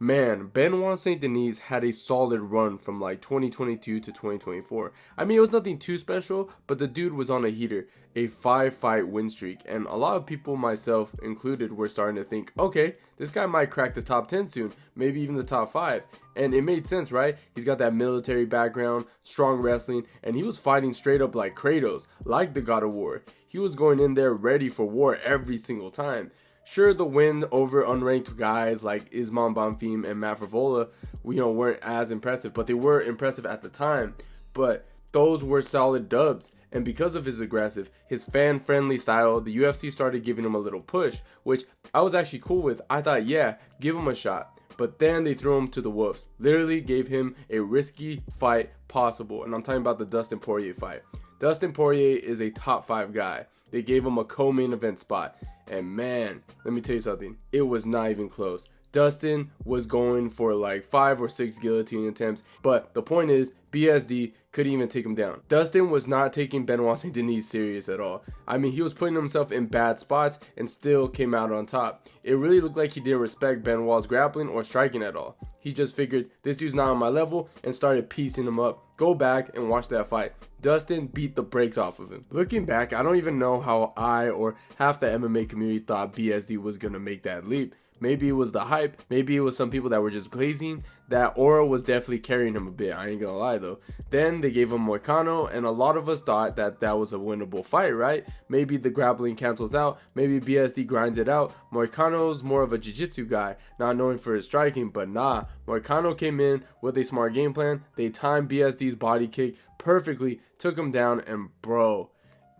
Man, Benoit Saint Denis had a solid run from like 2022 to 2024. I mean, it was nothing too special, but the dude was on a heater, a 5-fight win streak, and a lot of people, myself included, were starting to think, okay, this guy might crack the top 10 soon, maybe even the top 5. And it made sense, right? He's got that military background, strong wrestling, and he was fighting straight up like Kratos, like the God of War. He was going in there ready for war every single time. Sure, the win over unranked guys like Islam Bonfim and Matt Frivola, weren't as impressive, but they were impressive at the time. But those were solid dubs, and because of his fan-friendly style, the UFC started giving him a little push, which I was actually cool with. I thought, yeah, give him a shot. But then they threw him to the wolves. Literally gave him a risky fight possible, and I'm talking about the Dustin Poirier fight. Dustin Poirier is a top 5 guy. They gave him a co-main event spot. And man, let me tell you something. It was not even close. Dustin was going for like 5 or 6 guillotine attempts. But the point is, BSD couldn't even take him down. Dustin was not taking Benoit Saint Denis serious at all. I mean, he was putting himself in bad spots and still came out on top. It really looked like he didn't respect Benoit's grappling or striking at all. He just figured, this dude's not on my level, and started piecing him up. Go back and watch that fight. Dustin beat the brakes off of him. Looking back, I don't even know how I or half the MMA community thought BSD was gonna make that leap. Maybe it was the hype, maybe it was some people that were just glazing. That aura was definitely carrying him a bit, I ain't gonna lie though. Then they gave him Moicano, and a lot of us thought that that was a winnable fight, right? Maybe the grappling cancels out, maybe BSD grinds it out. Moicano's more of a jiu-jitsu guy, not known for his striking, but nah. Moicano came in with a smart game plan. They timed BSD's body kick perfectly, took him down, and bro,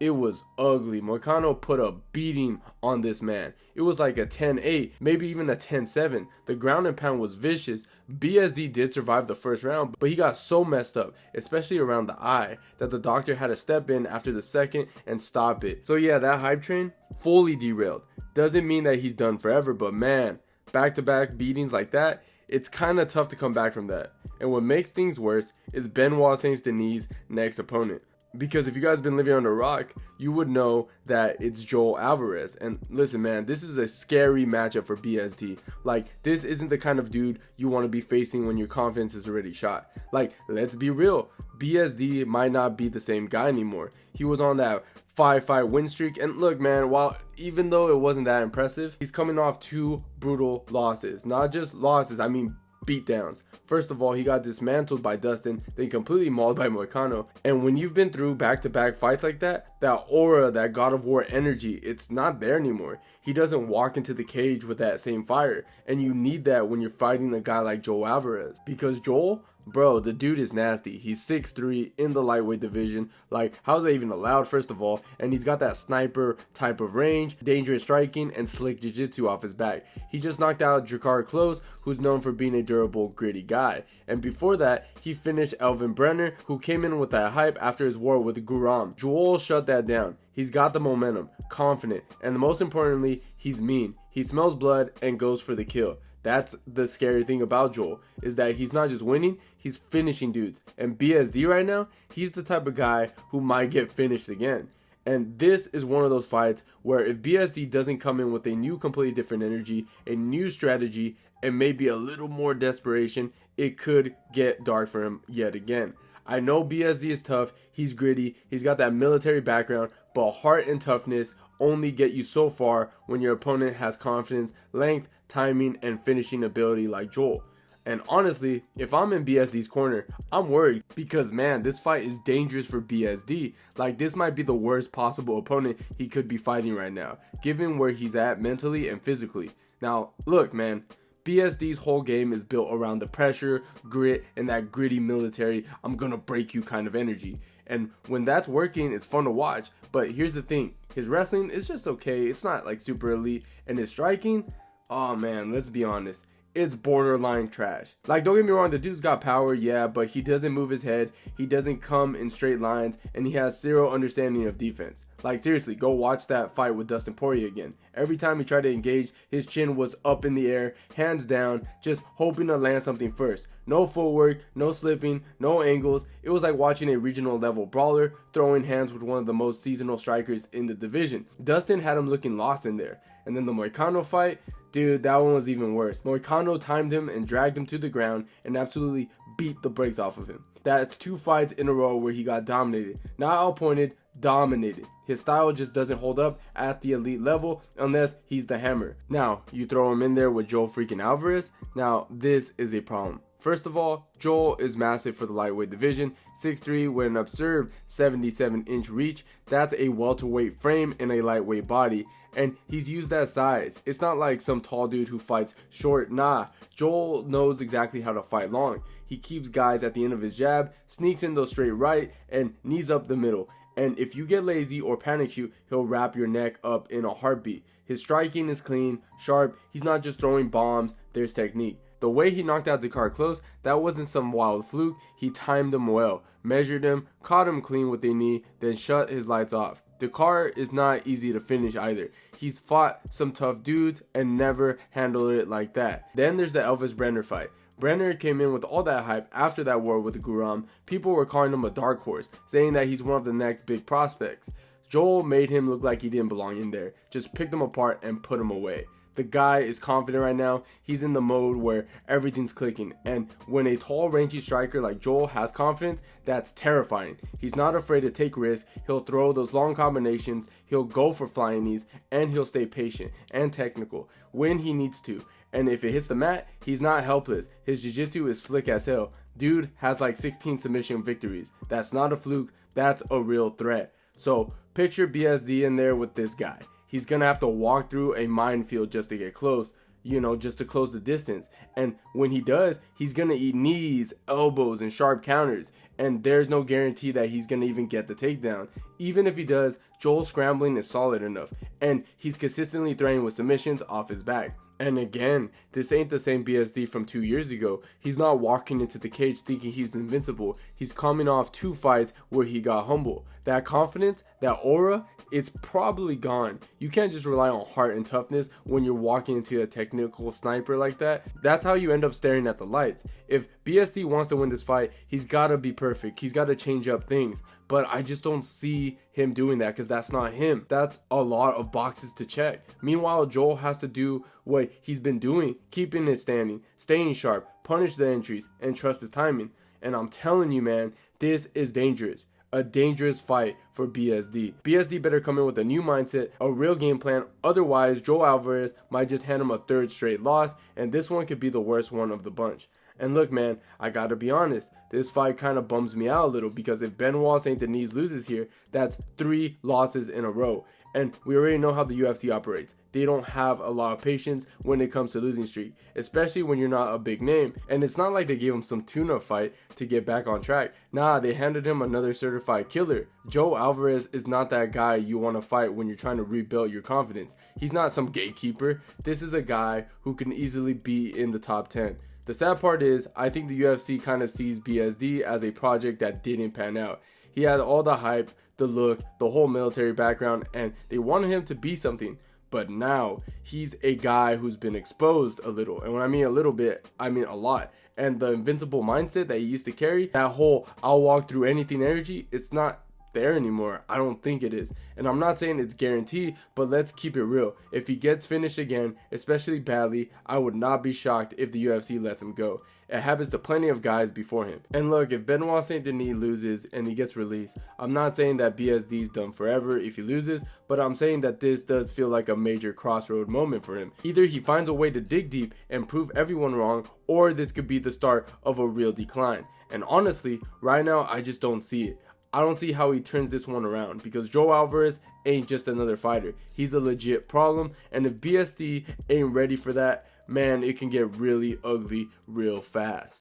it was ugly. Moicano put a beating on this man. It was like a 10-8, maybe even a 10-7. The ground and pound was vicious. BSD did survive the first round, but he got so messed up, especially around the eye, that the doctor had to step in after the second and stop it. So yeah, that hype train fully derailed. Doesn't mean that he's done forever, but man, back-to-back beatings like that, it's kind of tough to come back from that. And what makes things worse is Benoit Saint Denis' next opponent. Because if you guys been living under a rock, you would know that it's Joel Alvarez. And listen, man, this is a scary matchup for BSD. Like, this isn't the kind of dude you want to be facing when your confidence is already shot. Like, let's be real. BSD might not be the same guy anymore. He was on that 5-fight win streak. And look, man, even though it wasn't that impressive, he's coming off 2 brutal losses. Not just losses, I mean beatdowns. First of all, he got dismantled by Dustin, then completely mauled by Moicano. And when you've been through back-to-back fights like that aura, that God of War energy, it's not there anymore. He doesn't walk into the cage with that same fire. And you need that when you're fighting a guy like Joel Alvarez. Because Joel, bro, the dude is nasty. He's 6'3" in the lightweight division. Like, how's that even allowed, first of all? And he's got that sniper type of range, dangerous striking, and slick jiu-jitsu off his back. He just knocked out Jakar Close, who's known for being a durable, gritty guy. And before that, he finished Elvin Brenner, who came in with that hype after his war with Guram. Joel shut that down. He's got the momentum, confident, and most importantly, he's mean. He smells blood and goes for the kill. That's the scary thing about Joel, is that he's not just winning, he's finishing dudes. And BSD right now, he's the type of guy who might get finished again. And this is one of those fights where if BSD doesn't come in with a new, completely different energy, a new strategy, and maybe a little more desperation, it could get dark for him yet again. I know BSD is tough, he's gritty, he's got that military background, but heart and toughness only get you so far when your opponent has confidence, length, timing, and finishing ability like Joel. And honestly, if I'm in BSD's corner, I'm worried because, man, this fight is dangerous for BSD. Like, this might be the worst possible opponent he could be fighting right now, given where he's at mentally and physically. Now, look, man, BSD's whole game is built around the pressure, grit, and that gritty military, I'm gonna break you kind of energy. And when that's working, it's fun to watch. But here's the thing, his wrestling is just okay. It's not like super elite. And his striking, oh man, let's be honest, it's borderline trash. Like, don't get me wrong, the dude's got power, yeah, but he doesn't move his head, he doesn't come in straight lines, and he has zero understanding of defense. Like, seriously, go watch that fight with Dustin Poirier again. Every time he tried to engage, his chin was up in the air, hands down, just hoping to land something first. No footwork, no slipping, no angles. It was like watching a regional level brawler throwing hands with one of the most seasonal strikers in the division. Dustin had him looking lost in there. And then the Moicano fight, Dude, that one was even worse. Moicano timed him and dragged him to the ground and absolutely beat the brakes off of him. That's 2 fights in a row where he got dominated. Not outpointed, dominated. His style just doesn't hold up at the elite level unless he's the hammer. Now, you throw him in there with Joel freaking Alvarez. Now, this is a problem. First of all, Joel is massive for the lightweight division, 6'3" with an absurd 77-inch reach. That's a welterweight frame in a lightweight body, and he's used that size. It's not like some tall dude who fights short. Nah, Joel knows exactly how to fight long. He keeps guys at the end of his jab, sneaks in those straight right, and knees up the middle. And if you get lazy or panic shoot, he'll wrap your neck up in a heartbeat. His striking is clean, sharp. He's not just throwing bombs, there's technique. The way he knocked out Dakar close, that wasn't some wild fluke. He timed him well, measured him, caught him clean with a knee, then shut his lights off. Dakar is not easy to finish either. He's fought some tough dudes and never handled it like that. Then there's the Elvis Brenner fight. Brenner came in with all that hype after that war with the Guram. People were calling him a dark horse, saying that he's one of the next big prospects. Joel made him look like he didn't belong in there, just picked him apart and put him away. The guy is confident right now. He's in the mode where everything's clicking, and when a tall, rangy striker like Joel has confidence, that's terrifying. He's not afraid to take risks. He'll throw those long combinations, he'll go for flying knees, and he'll stay patient and technical when he needs to. And if it hits the mat, he's not helpless. His jiu-jitsu is slick as hell. Dude has like 16 submission victories. That's not a fluke, that's a real threat. So picture BSD in there with this guy. He's gonna have to walk through a minefield just to get close, just to close the distance. And when he does, he's gonna eat knees, elbows, and sharp counters. And there's no guarantee that he's gonna even get the takedown. Even if he does, Joel's scrambling is solid enough, and he's consistently throwing with submissions off his back. And again, this ain't the same BSD from 2 years ago. He's not walking into the cage thinking he's invincible. He's coming off 2 fights where he got humble. That confidence, that aura, it's probably gone. You can't just rely on heart and toughness when you're walking into a technical sniper like that. That's how you end up staring at the lights. If BSD wants to win this fight, he's gotta be perfect. He's gotta change up things. But I just don't see him doing that because that's not him. That's a lot of boxes to check. Meanwhile, Joel has to do what he's been doing, keeping it standing, staying sharp, punish the entries, and trust his timing. And I'm telling you, man, this is dangerous. A dangerous fight for BSD. BSD better come in with a new mindset, a real game plan. Otherwise, Joel Alvarez might just hand him a 3rd straight loss, and this one could be the worst one of the bunch. And look, man, I gotta be honest, this fight kind of bums me out a little because if Benoit Saint Denis loses here, that's 3 losses in a row. And we already know how the UFC operates. They don't have a lot of patience when it comes to losing streak, especially when you're not a big name. And it's not like they gave him some tune-up fight to get back on track. Nah, they handed him another certified killer. Joe Alvarez is not that guy you want to fight when you're trying to rebuild your confidence. He's not some gatekeeper. This is a guy who can easily be in the top 10. The sad part is, I think the UFC kind of sees BSD as a project that didn't pan out. He had all the hype, the look, the whole military background, and they wanted him to be something. But now, he's a guy who's been exposed a little. And when I mean a little bit, I mean a lot. And the invincible mindset that he used to carry, that whole I'll walk through anything energy, it's not there anymore. I don't think it is. And I'm not saying it's guaranteed, but let's keep it real. If he gets finished again, especially badly, I would not be shocked if the UFC lets him go. It happens to plenty of guys before him. And look, if Benoit Saint Denis loses and he gets released, I'm not saying that BSD's done forever if he loses, but I'm saying that this does feel like a major crossroad moment for him. Either he finds a way to dig deep and prove everyone wrong, or this could be the start of a real decline. And honestly, right now, I just don't see it. I don't see how he turns this one around because Joe Alvarez ain't just another fighter. He's a legit problem, and if BSD ain't ready for that, man, it can get really ugly real fast.